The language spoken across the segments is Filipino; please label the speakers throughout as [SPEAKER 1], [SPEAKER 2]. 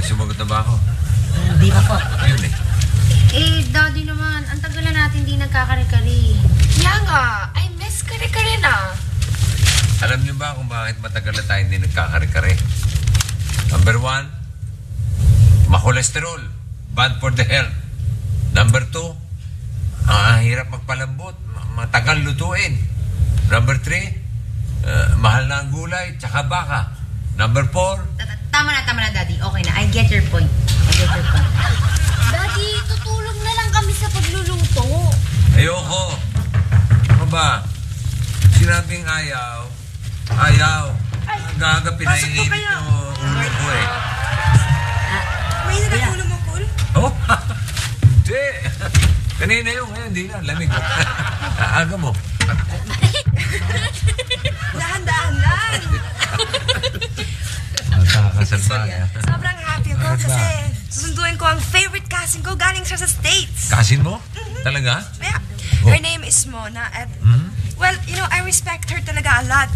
[SPEAKER 1] sumagot na ba ako?
[SPEAKER 2] Hindi pa po.
[SPEAKER 1] Yun eh.
[SPEAKER 3] Eh, Daddy naman, ang tagal na natin di nagkakare-kare.
[SPEAKER 4] Kaya nga, I miss kare-kare na.
[SPEAKER 1] Alam niyo ba kung bakit matagal na tayo hindi nagkakare-kare? Number 1, makolesterol. Bad for the health. Number 2, hirap magpalambot. Matagal lutuin. Number 3, mahal na ang gulay, tsaka baka. Number 4,
[SPEAKER 3] Tama na, Daddy. Okay na. I get your point.
[SPEAKER 4] Daddy, tutulog na lang kami sa pagluluto.
[SPEAKER 1] ayoko. Ano ba? Sinabing ayaw. Ayaw. Ang gaga pinainit yung ulo ko eh.
[SPEAKER 2] May nagatulo mo, Cool?
[SPEAKER 1] Oh? Hindi. Kanina yung ngayon, hindi na. Lamig. Aga mo.
[SPEAKER 2] Dahan-dahan lang.
[SPEAKER 1] Nakakasalba niya.
[SPEAKER 2] Sobrang happy ako kasi susunduin ko ang favorite cousin ko galing siya sa States.
[SPEAKER 1] Kasin mo? Talaga?
[SPEAKER 2] Yeah.
[SPEAKER 1] Oh.
[SPEAKER 2] Her name is Mona at, well, you know, I respect her talaga a lot.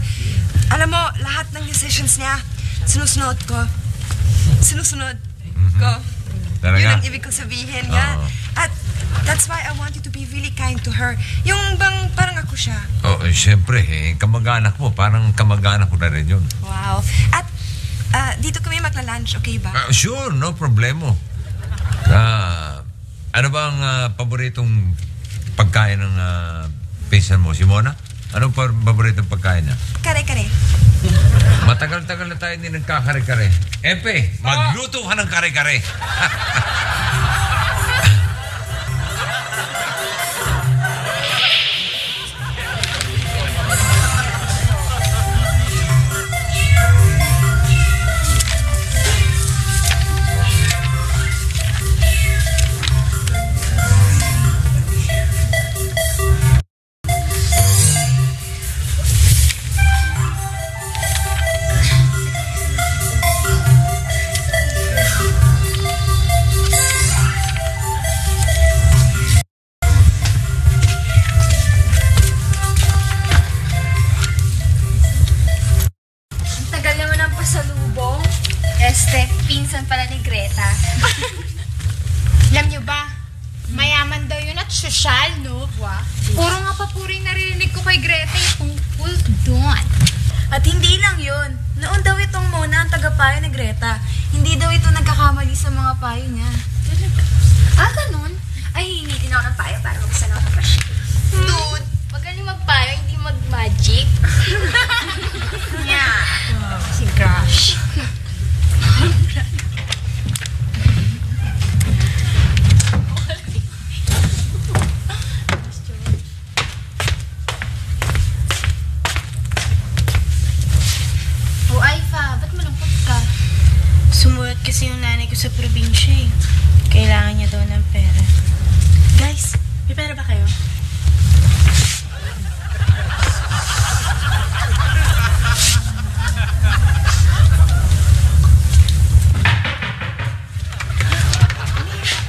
[SPEAKER 2] Alam mo, lahat ng decisions niya, sinusunod ko. Sinusunod ko.
[SPEAKER 1] Talaga?
[SPEAKER 2] Yun ang ibig kong sabihin niya.
[SPEAKER 1] Oo.
[SPEAKER 2] At that's why I want you to be really kind to her. Yung bang parang ako siya.
[SPEAKER 1] Oh, siyempre eh. Kamag-anak mo. Parang kamag-anak ko na rin yun.
[SPEAKER 2] Wow. At dito kami magla-lunch, okay ba?
[SPEAKER 1] Sure, no problemo. Ano ba ang paboritong pagkain ng pinsan mo, si Mona? Anong paboritong pagkain niya?
[SPEAKER 2] Kare-kare.
[SPEAKER 1] Matagal-tagal na tayo hindi nagkakare-kare. Epe, magluto ka ng kare-kare.
[SPEAKER 4] Tagal naman ang pasalubong. Pinsan pala ni Greta.
[SPEAKER 3] Alam niyo ba, mayaman daw yun at sosyal, no? Puro nga papuring naririnig ko kay Greta yung tungkol doon.
[SPEAKER 2] At hindi lang yun. Noon daw itong Mona ang tagapayo ni Greta. Hindi daw ito nagkakamali sa mga payo niya.
[SPEAKER 4] Ganun? Ay, hinitin ako ng payo para magsalaw ng crush. Dude, magaling magpayo, hindi mag-magic.
[SPEAKER 3] Yeah. Si Crush.
[SPEAKER 4] Aifa, ba't malungkot ka?
[SPEAKER 3] Sumulat kasi yung nanay ko sa probinsya eh. Kailangan niya daw ng pera. Guys, may pera ba kayo?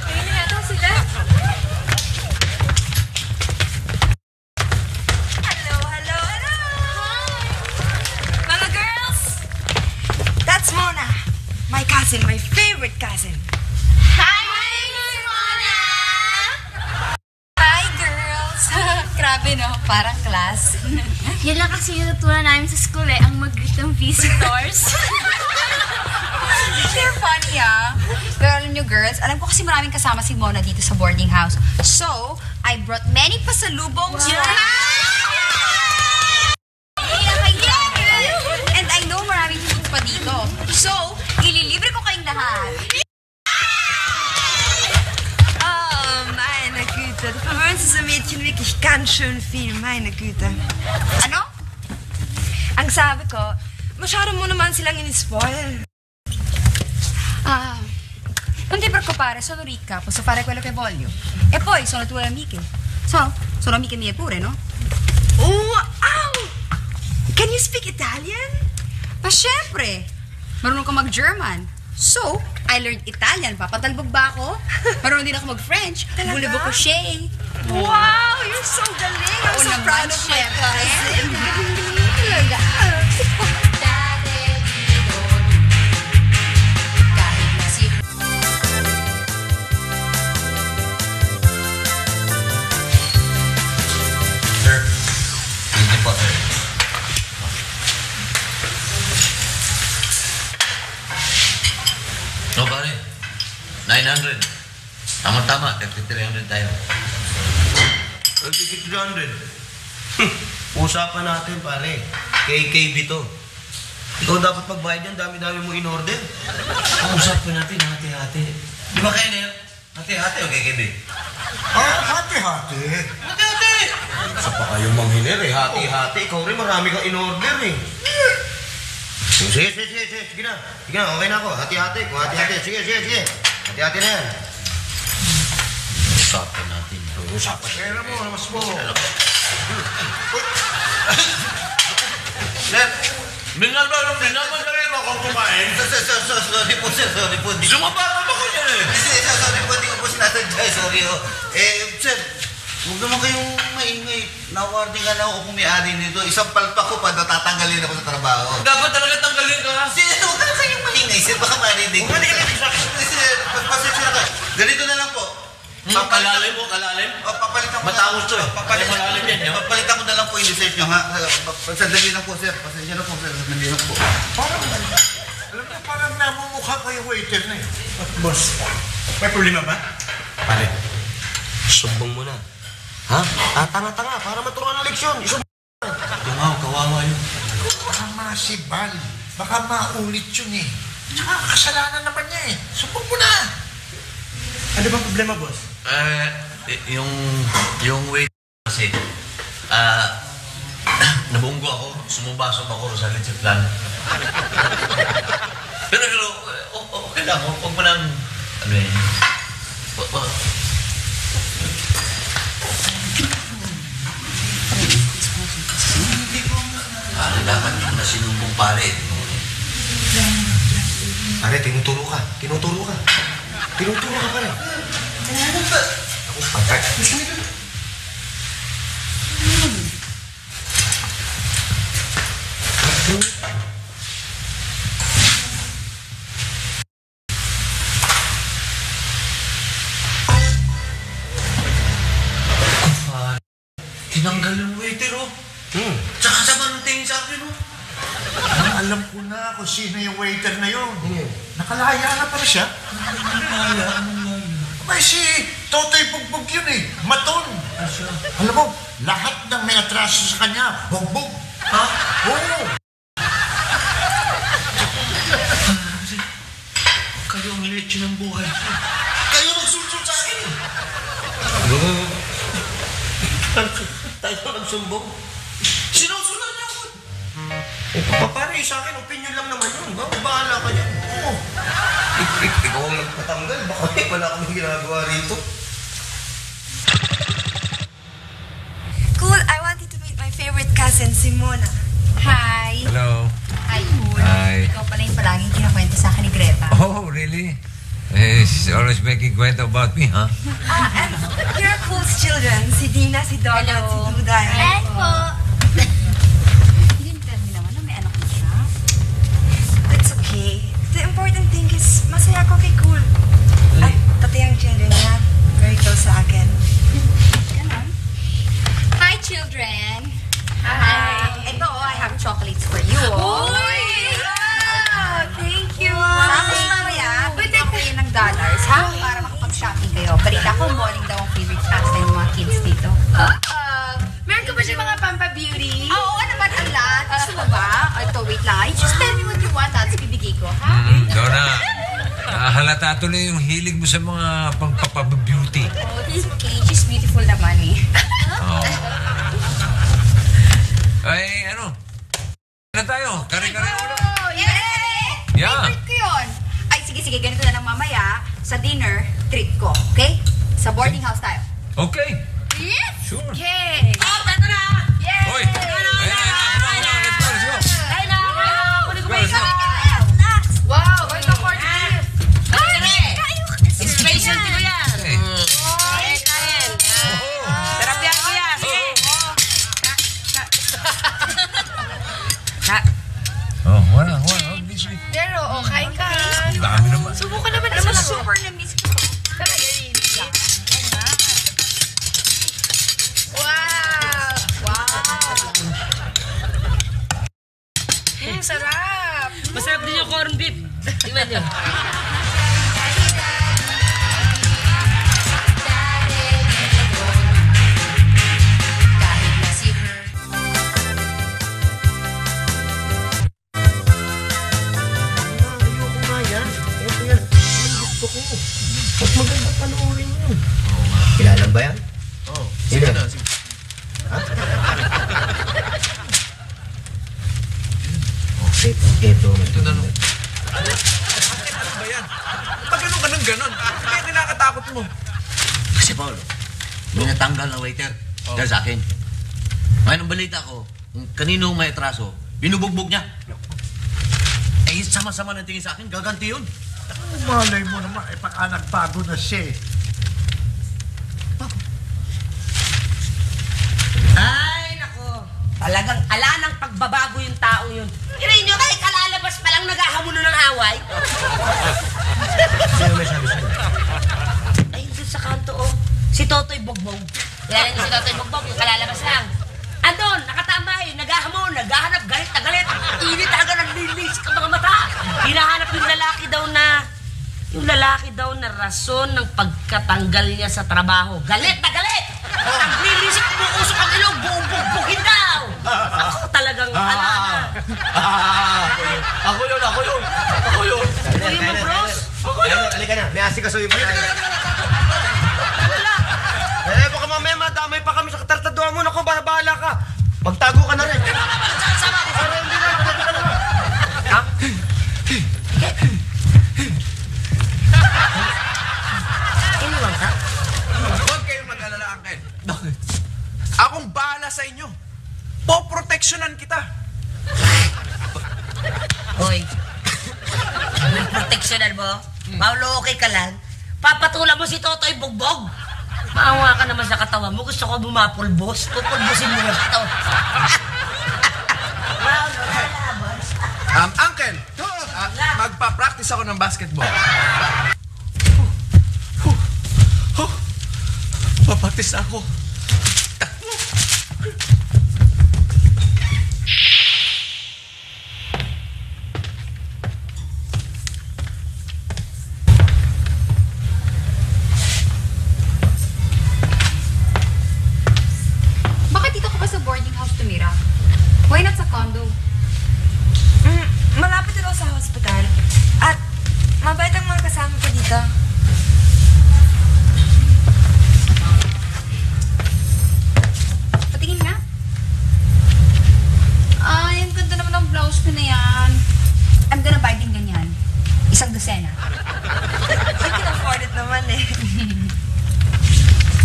[SPEAKER 4] Ayun na yata sila.
[SPEAKER 2] Hello, hello, hello! Mga girls! That's Mona. My cousin, my favorite cousin.
[SPEAKER 4] Hi, Simona!
[SPEAKER 2] Hi, girls!
[SPEAKER 4] Grabe no, parang class. Yan lang kasi yung natutunan namin sa school eh, ang mag-greet ng visitors.
[SPEAKER 5] You're funny, ah. Pero alam nyo, girls, alam ko kasi maraming kasama si Mona dito sa boarding house. So, I brought many pasalubongs. And I know maraming food pa dito. So, ililibre ko kayong lahat.
[SPEAKER 2] Oh, meine Güte. Du verwöhnst diese Mädchen wirklich ganz schön viel. Meine Güte.
[SPEAKER 5] Ano?
[SPEAKER 2] Ang sabi ko, masyado mo naman silang in-spoil.
[SPEAKER 5] Non ti preoccupare, sono ricca, posso fare quello che voglio. E poi sono tue amiche. Sono amiche mie pure, no?
[SPEAKER 2] Oh, ow! Can you speak Italian?
[SPEAKER 5] Ma syempre, marunong ka mag-German. So, I learned Italian. Papatalbog ba ako? Marunong din ako mag-French.
[SPEAKER 2] Talaga?
[SPEAKER 5] Voulez-vous coucher?
[SPEAKER 2] Wow, you're so galing. I'm so proud of my cousin.
[SPEAKER 5] Talaga.
[SPEAKER 6] 900. Tama-tama, 300 tayo.
[SPEAKER 7] 300. Usapan natin, pare. KKB to. Ikaw dapat magbayad yan, dami-dami mo in-order.
[SPEAKER 6] Usapan natin, hati-hati. Di ba kayo na yan? Hati-hati o KKB?
[SPEAKER 7] Hati-hati.
[SPEAKER 6] Hati-hati!
[SPEAKER 7] Isa pa kayong manghiner eh. Hati-hati. Ikaw rin, marami kang in-order eh. Sige. Sige na, okay na ako. Hati-hati. Kung hati-hati. Sige. Hati-hati na yan.
[SPEAKER 6] Usapan natin.
[SPEAKER 7] Usapan.
[SPEAKER 8] Pera mo, mas mo.
[SPEAKER 6] Sir, binabalong din naman na rin akong kumain.
[SPEAKER 7] Sorry po.
[SPEAKER 6] Sumabaka ba ko yan eh?
[SPEAKER 7] Sorry po, hindi ko po sinasadya. Sorry ho. Sir, huwag naman kayong maingay. Na-warning ka na ako kung may-ari nito. Isang palpak ko pa, natatanggalin ako sa trabaho.
[SPEAKER 6] Dapat talaga tanggalin ka.
[SPEAKER 7] Sir, huwag naman kayong maingay. Sir, baka marinig.
[SPEAKER 6] Huwag ka na sa akin.
[SPEAKER 7] Sir, pasensya na kayo. Ganito na lang po.
[SPEAKER 6] Kalalim mo.
[SPEAKER 7] Papalitan ko
[SPEAKER 6] Matawos to eh. Malalim yan, yun.
[SPEAKER 7] Papalitan ko na lang po yung research nyo, ha? Sandali lang po, sir. Pasensya na po, sir. Sandali lang po.
[SPEAKER 8] Alam mo, parang namumukha kayo waiter na eh. Boss, may problema ba?
[SPEAKER 7] Pare, sumbong mo na. Ha? Tanga-tanga, para maturuan ng leksyon.
[SPEAKER 6] Kawawa yun.
[SPEAKER 8] Tama si Bal. Baka maulit yun eh. Tsaka kasalanan naman niya eh. Sumbong mo na. Ano bang problema, boss?
[SPEAKER 6] Yung wait kasi, nabunggo ako, sumubasok ako sa litsiplan. pero, okay lang, huwag mo nang, dapat yung nasinumbong pare.
[SPEAKER 7] Pare, tinuturo ka, pare. Ako, patay.
[SPEAKER 6] Tinanggal yung waiter, oh. Tsaka sa tingin sa akin, oh.
[SPEAKER 8] Alam ko na kung sino yung waiter na yun. Nakalaya na pala siya. May si Totoy Bugbog yun eh. Maton. Alam mo, lahat ng may atraso sa kanya, bugbog.
[SPEAKER 6] Ha?
[SPEAKER 8] Oo.
[SPEAKER 6] Kayo ang ilitsi ng buhay.
[SPEAKER 7] Kayo nagsumbong sa akin eh. Tayo nagsumbong. Sinusunod niyo ako. Pare, sa akin, opinion lang naman yun. Bahala ka dyan. Oo. Ikaw ang nagpatanggal. Baka wala kami ginagawa rito.
[SPEAKER 2] Cool, I wanted to meet my favorite cousin, Simona.
[SPEAKER 5] Hi.
[SPEAKER 1] Hello.
[SPEAKER 5] Hi, Cool.
[SPEAKER 1] Hi.
[SPEAKER 5] Ikaw pala yung palaging kinakwento sa akin ni Greta.
[SPEAKER 1] Oh, really? She's always making kwento about me, huh?
[SPEAKER 2] And here are Cool's children, si Dina, si Donna, at si Duday.
[SPEAKER 4] po.
[SPEAKER 5] Hindi tell me naman na may anak na siya.
[SPEAKER 2] It's okay. The important thing is, masaya ko kay Cool. At pati ang children niya, very close sa akin.
[SPEAKER 5] Ganon. Hi, children.
[SPEAKER 2] Hi.
[SPEAKER 5] Ito, I have chocolates for you.
[SPEAKER 2] Uy! Wow! Thank you!
[SPEAKER 5] Tapos mamaya, pwede ko kayo ng dollars, ha? Para makapag-shopping kayo. Balita ko, morning daw ang favorite pastime ng mga kids dito.
[SPEAKER 2] Meron ka ba siya mga pampabeauty?
[SPEAKER 5] Oo, naman ang lahat. Gusto mo ba? Ito, wait lang. You just tell me what you want, tapos bibigay ko, ha?
[SPEAKER 1] Donna, halata tuloy yung hilig mo sa mga pangpapabeauty.
[SPEAKER 5] Oh, it's okay. She's beautiful naman, eh.
[SPEAKER 1] Oh. Ay, ano? Ano tayo? Kare-kare ulo.
[SPEAKER 5] Oh, yeah!
[SPEAKER 1] Yeah.
[SPEAKER 5] Favorite ko yun. Ay, sige, ganito na lang mamaya. Sa dinner, treat ko, okay? Sa boarding house tayo.
[SPEAKER 1] Okay.
[SPEAKER 5] Yes!
[SPEAKER 1] Sure.
[SPEAKER 5] Okay! Oh, tato na! Yes!
[SPEAKER 1] Hoy! Let's go.
[SPEAKER 5] Ay na!
[SPEAKER 1] Let's go.
[SPEAKER 5] Wow! Wait ka for gift!
[SPEAKER 3] Special ko yan.
[SPEAKER 1] Hey.
[SPEAKER 3] Kain.
[SPEAKER 1] Oh.
[SPEAKER 3] Terapian ko yan. Sige.
[SPEAKER 1] Oh, wala.
[SPEAKER 3] Pero, kain ka.
[SPEAKER 1] Dami naman.
[SPEAKER 3] Subukan naman.
[SPEAKER 5] Alam mo, super na-miss ko.
[SPEAKER 3] Talaga yun. Wow!
[SPEAKER 5] Wow!
[SPEAKER 7] Mas maganda panoorin yun. Kilala ba yan?
[SPEAKER 6] Oo.
[SPEAKER 7] Sige
[SPEAKER 6] na.
[SPEAKER 7] Ito
[SPEAKER 6] na no. Ano ba yan? Pag ganun ka ng ganun, kaya kinakatakot mo.
[SPEAKER 9] Kasi Paul, may natanggal na waiter dahil sa akin. Ngayon ang balita ko, kung kanino may atraso, binubugbog niya. Eh, sama-sama ng tingin sa akin, gaganti yun.
[SPEAKER 8] Malay mo naman, baka nagbago na siya eh.
[SPEAKER 10] Ay, nako. Talagang ala ng pagbabago yung tao yun. Kinain nyo kayo, kalalabas pa lang naghahamuno ng away.
[SPEAKER 7] Sino may sabi sa'yo?
[SPEAKER 10] Ay, dun sa kanto, oh. Si Totoy Bogbog. Kilala niyo si Totoy Bogbog, yung kalalabas lang. Andon, nakatambay, naghahamon, naghahanap, galit na galit. Init talaga naglilisik ang mga mata. Hinahanap yung lalaki daw na rason ng pagkatanggal niya sa trabaho. Galit na galit! Naglilisik, umuusok ang ilong, buong-bugbugin daw. Ako talagang alana.
[SPEAKER 7] Ako yun!
[SPEAKER 10] Uy, mo, bros.
[SPEAKER 7] Halika na, may asikasuhin pa tayo. Baka mamaya madamay pa kami sa katartaduhan mo. Naku, bahala ka. Magtago ka na rin.
[SPEAKER 10] Sama ko.
[SPEAKER 7] Pero hindi na, talaga ka na. Ha?
[SPEAKER 10] Iniwan ka?
[SPEAKER 6] Huwag kayong mag-alala, Uncle. Bakit? Akong bahala sa inyo. Poproteksyonan kita.
[SPEAKER 10] Hoy. May proteksyonan mo? Paulo, okay ka lang? Papatulan mo si Totoy Bogbog? Maawa ka naman sa katawan mo. Gusto ko bumapulbos. Pupulbosin mo lang ito. Paulo, kalabas.
[SPEAKER 6] Uncle, magpa-practice ako ng basketball. Papaktis na ako.
[SPEAKER 5] Bakit dito ka pa sa boarding house tumira? Why not sa condo?
[SPEAKER 2] Malapit ito sa hospital. At mabait ang mga kasama ko dito.
[SPEAKER 5] Patingin nga. Ay, ang ganda naman ng blouse ko na yan. I'm gonna buy din ganyan. Isang dosena.
[SPEAKER 2] I can afford it naman eh.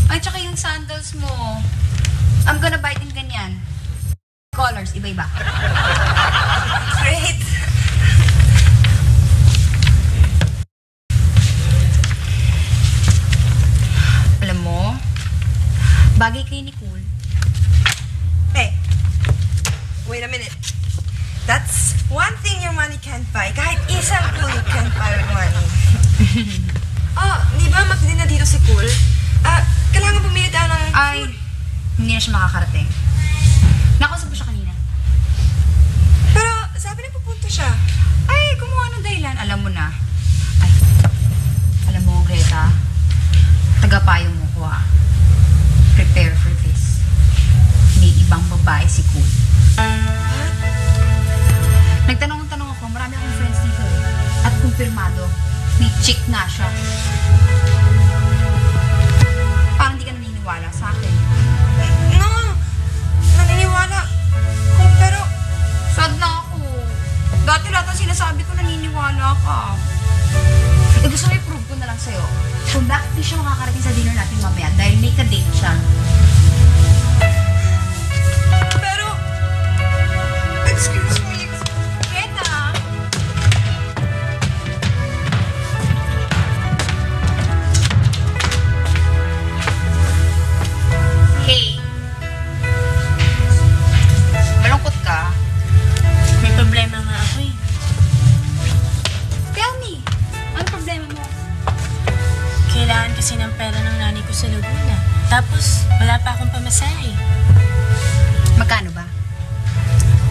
[SPEAKER 5] Ay, tsaka yung sandals mo. I'm gonna buy din ganyan. Colors, iba-iba.
[SPEAKER 2] Great.
[SPEAKER 5] Alam mo, bagay kayo ni Cool.
[SPEAKER 2] Hey, wait a minute. That's one thing your money can't buy. Kahit isang Cool you can't buy with money. Oh, di ba magdin na dito si Cool? Kailangan bumili tayo ng
[SPEAKER 5] Ay, hindi na siya makakarating. Nakausap mo siya kanina.
[SPEAKER 2] Pero sabi na pupunta siya.
[SPEAKER 5] Ay, kumuha ng dahilan. Alam mo na. Ay, alam mo, Greta, tagapayo mo ko ah. Prepare for this. May ibang babae si Cool. Nagtanong-tanong ako, marami akong friends dito eh. At kumpirmado, may chick na siya. Parang di ka naniniwala sa akin.
[SPEAKER 2] No, naniniwala ko pero
[SPEAKER 5] Sad na ako. Dati lahat ng sinasabi ko naniniwala ka. Eh gusto mo i-prove ko na lang sa'yo kung bakit di siya makakarating sa dinner natin mamaya dahil may ka-date siya.
[SPEAKER 2] Pero, excuse me.
[SPEAKER 5] Greta! Hey! Malungkot ka?
[SPEAKER 3] May problema nga ako eh.
[SPEAKER 5] Tell me! Ano problema mo?
[SPEAKER 3] Kailangan kasi ng pera ng nanay ko sa Laguna. Tapos, wala pa akong pamasahe.
[SPEAKER 5] Magkano ba?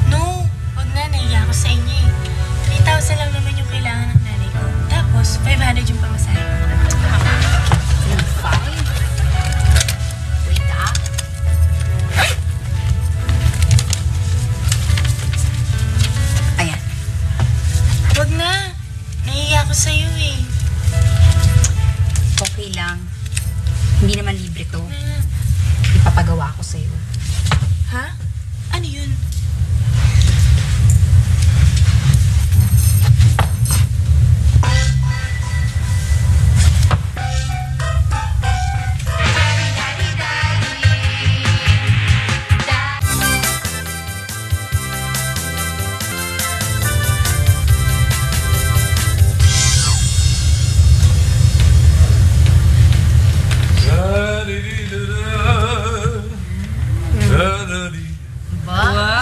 [SPEAKER 3] No, wag na, nahiya ako sa inyo eh. 3,000 lang naman yung kailangan ng nanay ko. Tapos, 500 yung pamasahe ko.
[SPEAKER 5] Fine. Wait ah. Ayan.
[SPEAKER 3] Wag na, nahiya ako sa'yo eh.
[SPEAKER 5] Sandali lang. Hindi naman libre to. Ipapagawa ko sa'yo.
[SPEAKER 4] Ha? Ano yun?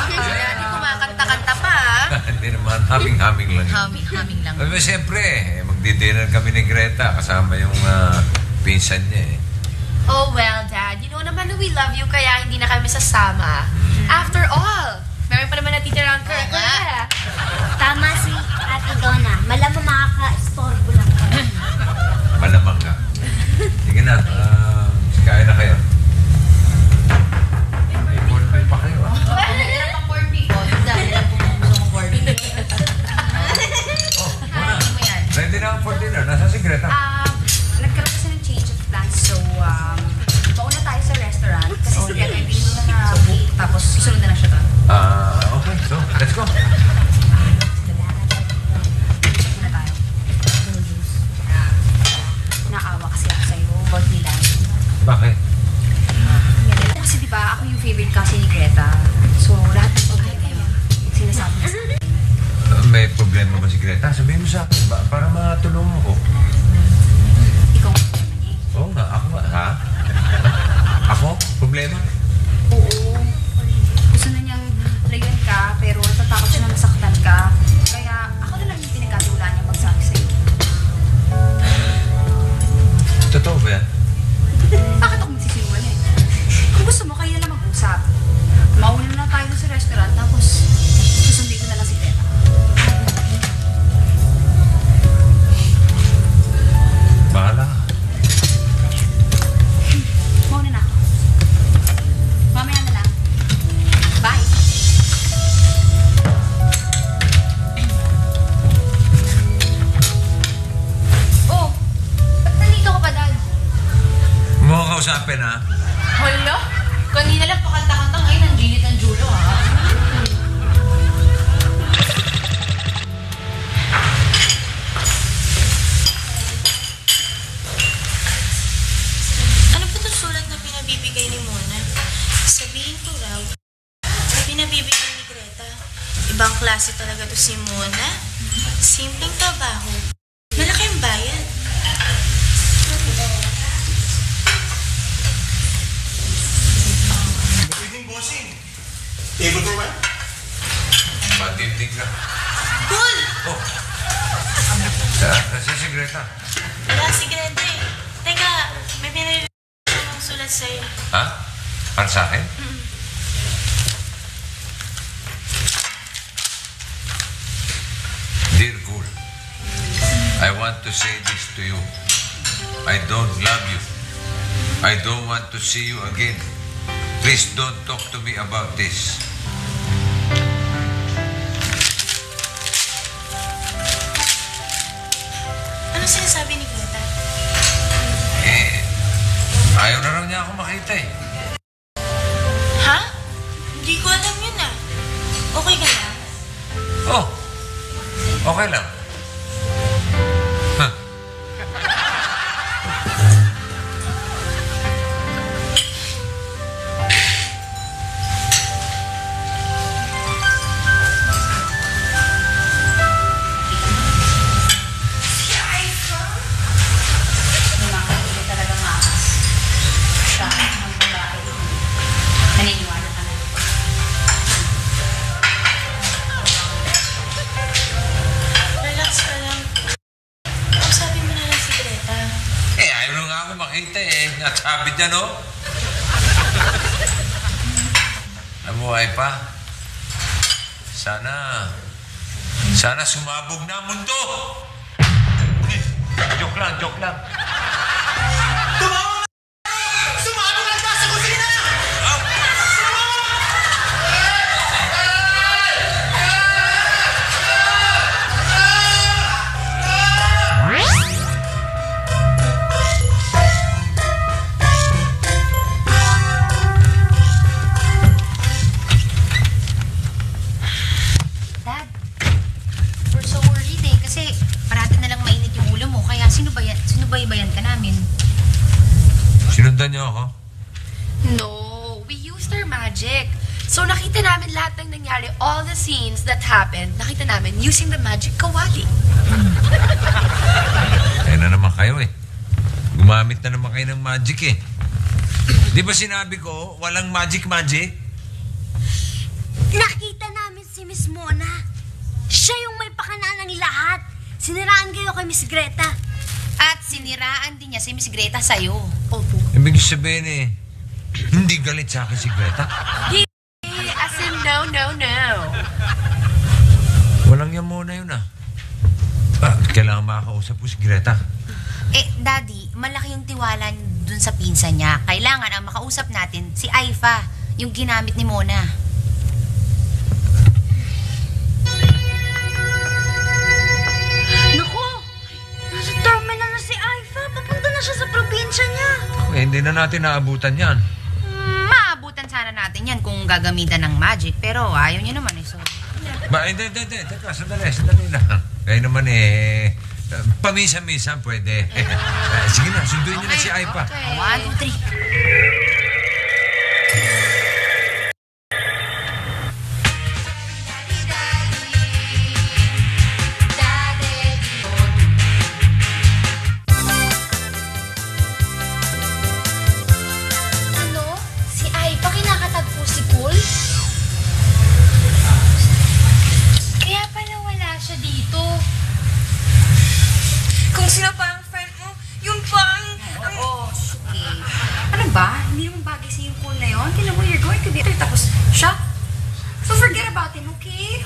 [SPEAKER 10] Hindi kumakanta-kanta pa,
[SPEAKER 1] Hindi naman, haming-haming lang.
[SPEAKER 5] Haming lang.
[SPEAKER 1] Pero siyempre, magdi-dinner kami ni Greta kasama yung pinsan niya eh.
[SPEAKER 4] Oh, well, Dad, you know naman na we love you kaya hindi na kami sasama. After all, meron pa naman natitira ang Kirkla.
[SPEAKER 11] Tama si Ate Donna. Malamang makaka-estorbo lang.
[SPEAKER 1] Malamang ka. Sige na, kain na kayo. May cornbread pa kayo ah. Ready na for dinner. Nasa si Greta?
[SPEAKER 5] Nagkaroon kasi ng change of plans. So, mauna tayo sa restaurant. Kasi si Greta, hindi mo na book. Tapos, susunod na siya doon.
[SPEAKER 1] Okay. So, let's go.
[SPEAKER 5] Muna tayo. Naawa kasi ako sa'yo. About nila.
[SPEAKER 1] Bakit?
[SPEAKER 5] Kasi diba, ako yung favorite kasi ni Greta. So, lahat ng pagkain kayo, sinasabi niya sa akin.
[SPEAKER 1] May problema ba si Greta? Sabihin mo sa akin para matulungan ko.
[SPEAKER 5] Ikaw ang problema niya eh.
[SPEAKER 1] Oo nga, ako nga. Ha? Ako? Problema?
[SPEAKER 5] Oo. Gusto na niyang layan ka, pero natatakot siya na masaktan ka. Kaya ako na lang yung pinagkatiwalaan niya magsabi sa'yo.
[SPEAKER 1] Totoo ba yan?
[SPEAKER 5] Bakit ako magsisinungaling? Kung gusto mo, kayo na lang mag-usap. Mauna na tayo sa restaurant, tapos susundin ko na lang si Greta.
[SPEAKER 1] Bahala ka.
[SPEAKER 5] Mauna na ako. Mamaya na lang. Bye!
[SPEAKER 4] Oh, ba't nandito ka pa, Dad?
[SPEAKER 1] Mo kausapin ha?
[SPEAKER 4] Hala? Kanina lang pakanta-kanta ngayon ang ginit ng Julo, ha?
[SPEAKER 12] Ano po itong sulat na pinabibigay ni Mona? Sabihin ko raw, na pinabibigay ni Greta. Ibang klase talaga to si Mona. Simpleng trabaho. Malaki ang bayad.
[SPEAKER 7] Pwedeng bossing. Table for one?
[SPEAKER 1] Matindig ka.
[SPEAKER 12] Cool!
[SPEAKER 1] Oh. Nasa si Greta?
[SPEAKER 12] Wala si Greta eh. Teka, may pinabibigay ng sulat sa'yo.
[SPEAKER 1] Ha? Para sa akin? Dear Cool, I want to say this to you. I don't love you. I don't want to see you again. Please don't talk to me about this.
[SPEAKER 12] Ano sinasabi ni Greta?
[SPEAKER 1] Ayaw na raw niya ako makita eh.
[SPEAKER 12] Ha? Hindi ko alam yun ah. Okay ka na?
[SPEAKER 1] Oh, okay lang. Huh.
[SPEAKER 5] Yung mga hindi talaga maakas. Siya, ang babae. Naniniwala ka na.
[SPEAKER 12] Relax ka lang. Sabi mo na lang si Greta.
[SPEAKER 1] Ayaw na nga ako makita eh. Nasabi niya, no? Nabuhay pa. Sana sumabog na ang mundo. Joke lang, joke lang.
[SPEAKER 7] Sumabog ang gas sa kusina!
[SPEAKER 1] Sinundan niyo ako?
[SPEAKER 4] No, we used our magic. So nakita namin lahat ng nangyari, all the scenes that happened, nakita namin using the magic kawali.
[SPEAKER 1] Kaya na naman kayo eh. Gumamit na naman kayo ng magic eh. Di ba sinabi ko, walang magic-magic?
[SPEAKER 11] Nakita namin si Miss Mona. Siya yung may pakana ng lahat. Siniraan kayo kay Miss Greta.
[SPEAKER 5] At siniraan din niya si Miss Greta sa'yo.
[SPEAKER 11] Opo.
[SPEAKER 1] Ibig sabihin eh, hindi galit sa akin si Greta.
[SPEAKER 4] As in, no.
[SPEAKER 1] Walang yan muna yun ah. Kailangan makakausap ko si Greta.
[SPEAKER 5] Daddy, malaki yung tiwala dun sa pinsan niya. Kailangan ang makausap natin si Aifa, yung ginamit ni Mona.
[SPEAKER 11] Naku! Nasa terminal na si Aifa. Papunta na siya sa probinsya niya.
[SPEAKER 1] Hindi na natin naabutan yan.
[SPEAKER 5] Maabutan sana natin yan kung gagamitan ng magic, pero ayaw niya naman eh. So,
[SPEAKER 1] Hindi. Teka, sandali lang. Kaya naman eh, paminsan-minsan pwede. Sige na, sunduin niyo na si Aifa.
[SPEAKER 5] 1, 2, 3.
[SPEAKER 4] Ano? Si Aipa kinakatagpo si Cool? Kaya pala wala siya dito.
[SPEAKER 2] Kung sino pa ang friend mo, yun pa ang...
[SPEAKER 5] Okay. Ano ba? Hindi naman bagay sa yung cool na yun. Tignan mo, you're going to be tapos siya. So forget about him, okay?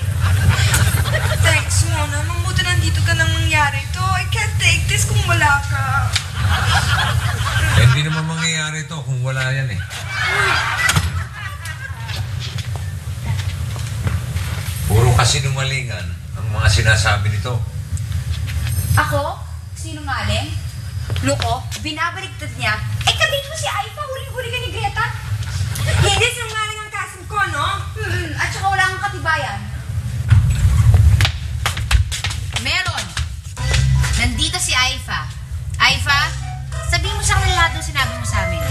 [SPEAKER 2] Thanks, Mona. Mabuti nandito ka nang nangyari to. I can't take this kung wala ka.
[SPEAKER 1] Hindi naman mangyayari to kung wala yan eh. Puro kasinungalingan ang mga sinasabi nito.
[SPEAKER 5] Ako? Sinungaling? Loko? Binabaligtad niya? Kabit mo si Aifa. Huling-huli ka ni Greta.
[SPEAKER 2] Hindi sinungaling ang kasin ko, no?
[SPEAKER 5] At saka wala kang katibayan. Meron. Nandito si Aifa. Aifa, sabihin mo sa kanila lahat ng sinabi mo sa amin.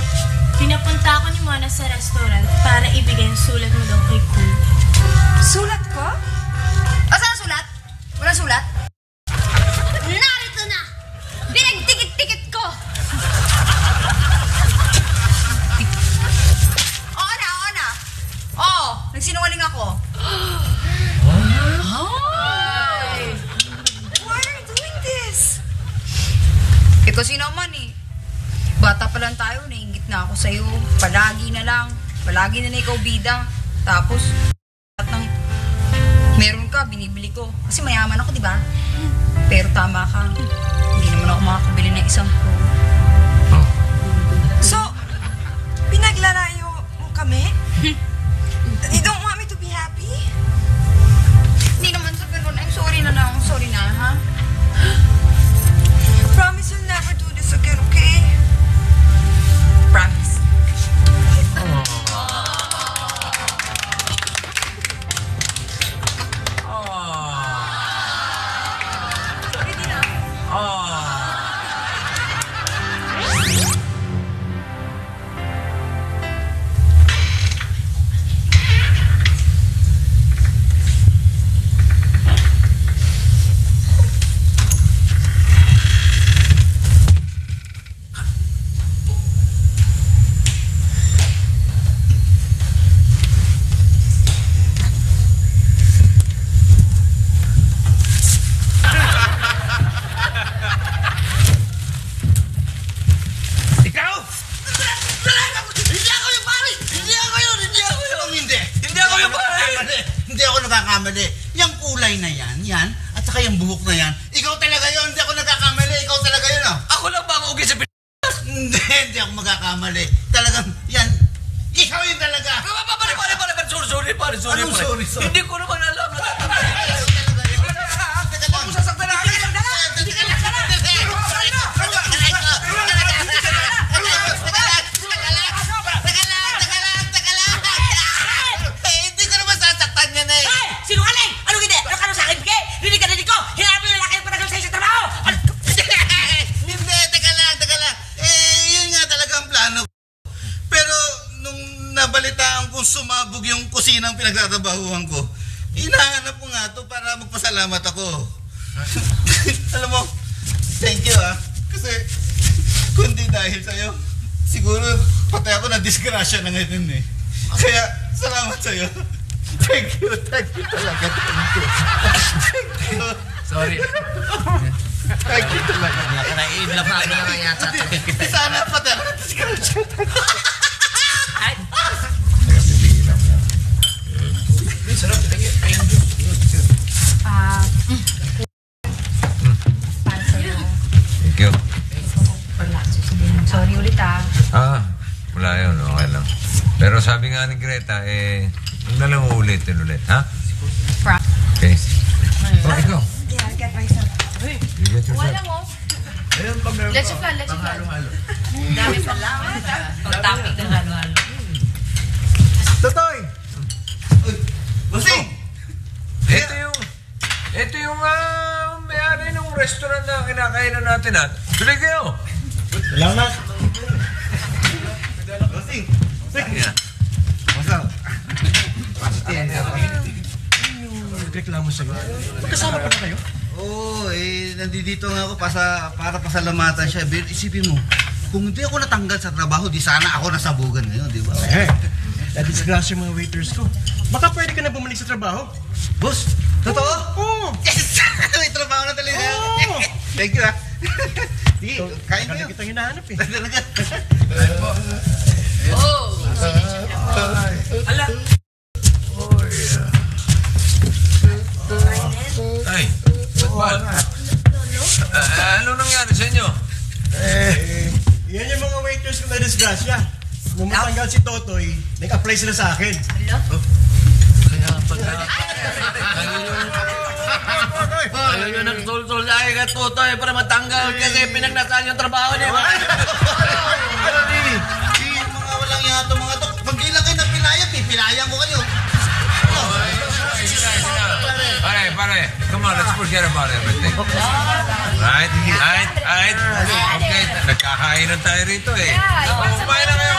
[SPEAKER 12] Pinapunta ako ni Mona sa restaurant para ibigay yung sulat mo daw kay Cool.
[SPEAKER 2] Sulat ko?
[SPEAKER 5] O, saan ang sulat? Walang sulat? Narito na! Pinagtikit-tikit ko! Oo na! Oo, nagsinungaling ako.
[SPEAKER 2] Why are you doing this?
[SPEAKER 5] Kasi naman eh. Bata pa lang tayo, nainggit na ako sa'yo. Palagi na lang ikaw bida. Tapos, lahat ng meron ka, binibili ko. Kasi mayaman ako, di ba? Pero tama ka. Hindi naman ako makakabili ng isang pro.
[SPEAKER 2] So, pinaglalayo mo kami? You don't want me to be happy?
[SPEAKER 5] Hindi naman sa ganun. I'm sorry na lang. Sorry na, ha?
[SPEAKER 2] Promise you'll never do this again, okay?
[SPEAKER 5] Promise.
[SPEAKER 8] Hindi ako nagkakamali. Yung kulay na yan, at saka yung buhok na yan, ikaw talaga yun. Hindi ako nagkakamali. Ikaw talaga yun, oh.
[SPEAKER 7] Ako lang ba ang ugi sa
[SPEAKER 8] Hindi ako magkakamali. Talagang, yan, ikaw yun talaga.
[SPEAKER 7] Pare, sorry.
[SPEAKER 8] Anong sorry?
[SPEAKER 7] Hindi ko naman alam.
[SPEAKER 8] Huwag mo sasaktan na akin. Hindi ko naman sasaktan yan eh.
[SPEAKER 10] Sinungaling! Anong hindi? Ano ka sa akin, Pike? Rinig ka ko! Hinarap mo yung lalaki na patagal sa'yo sa trabaho!
[SPEAKER 8] Hindi, teka lang. Yun nga talaga ang plano
[SPEAKER 13] opisinang pinagtatrabahuhan ko. Hinahanap ko nga to para magpasalamat ako. Alam mo, thank you Kasi, kundi dahil sa'yo, siguro patay ako na disgrasya na ngayon eh. Kaya, salamat sa'yo. Thank you talaga. Thank you.
[SPEAKER 1] Sorry.
[SPEAKER 13] Thank you talaga.
[SPEAKER 10] Naiinlap na ako na yata.
[SPEAKER 13] Sana patay ako na disgrasya.
[SPEAKER 5] Para sa'yo.
[SPEAKER 1] Thank you.
[SPEAKER 5] Sorry ulit
[SPEAKER 1] Wala yun. Okay lang. Pero sabi nga ni Greta, huwag na lang uulitin ulit, ha? Okay. Ikaw.
[SPEAKER 2] Yeah, I'll get myself.
[SPEAKER 1] You get yourself.
[SPEAKER 4] Wala mo. Let's plan, let's plan. Dami pa lang.
[SPEAKER 10] Pag-topic ng halo-halo.
[SPEAKER 6] Totoy!
[SPEAKER 13] Bossing!
[SPEAKER 1] Ito yung may-ari ng restaurant na kinakainan natin, ha? Tuloy kayo.
[SPEAKER 6] Salamat.
[SPEAKER 13] Bossing!
[SPEAKER 1] Yeah.
[SPEAKER 13] What's up?
[SPEAKER 6] Reklamo sa'yo. Magkasama pa na kayo?
[SPEAKER 13] Oo, nandito nga ako para pasalamatan siya. Pero isipin mo, kung hindi ako natanggal sa trabaho, di sana ako nasabugan ngayon, di ba?
[SPEAKER 6] Na-disgrasya yung mga waiters ko. Baka pwede ka na bumalik sa trabaho.
[SPEAKER 13] Boss, totoo?
[SPEAKER 6] Oo!
[SPEAKER 13] Yes! May trabaho na talaga.
[SPEAKER 6] Oo!
[SPEAKER 13] Thank you, Sige, kain
[SPEAKER 6] Kaya
[SPEAKER 13] kayo.
[SPEAKER 6] kitang hinahanap eh.
[SPEAKER 13] Talaga.
[SPEAKER 10] Ala!
[SPEAKER 1] Ay, Batman. Ano nangyari sa inyo?
[SPEAKER 6] Yan yung mga waiters ko na disgrasya. Nung matanggal si Totoy, nag-apply sila sa akin.
[SPEAKER 9] Kaya pala. Ayaw nyo nagtultul dahil ka Totoy para matanggal kasi pinagnasaan yung trabaho niya.
[SPEAKER 13] Mga walang yato, mga to. Pag ilang kayo nagpilaya, pipilayan ko kayo.
[SPEAKER 1] Pare, come on, let's forget about everything. Right? Okay, nagkakainan tayo rito eh. Kumain na kayo.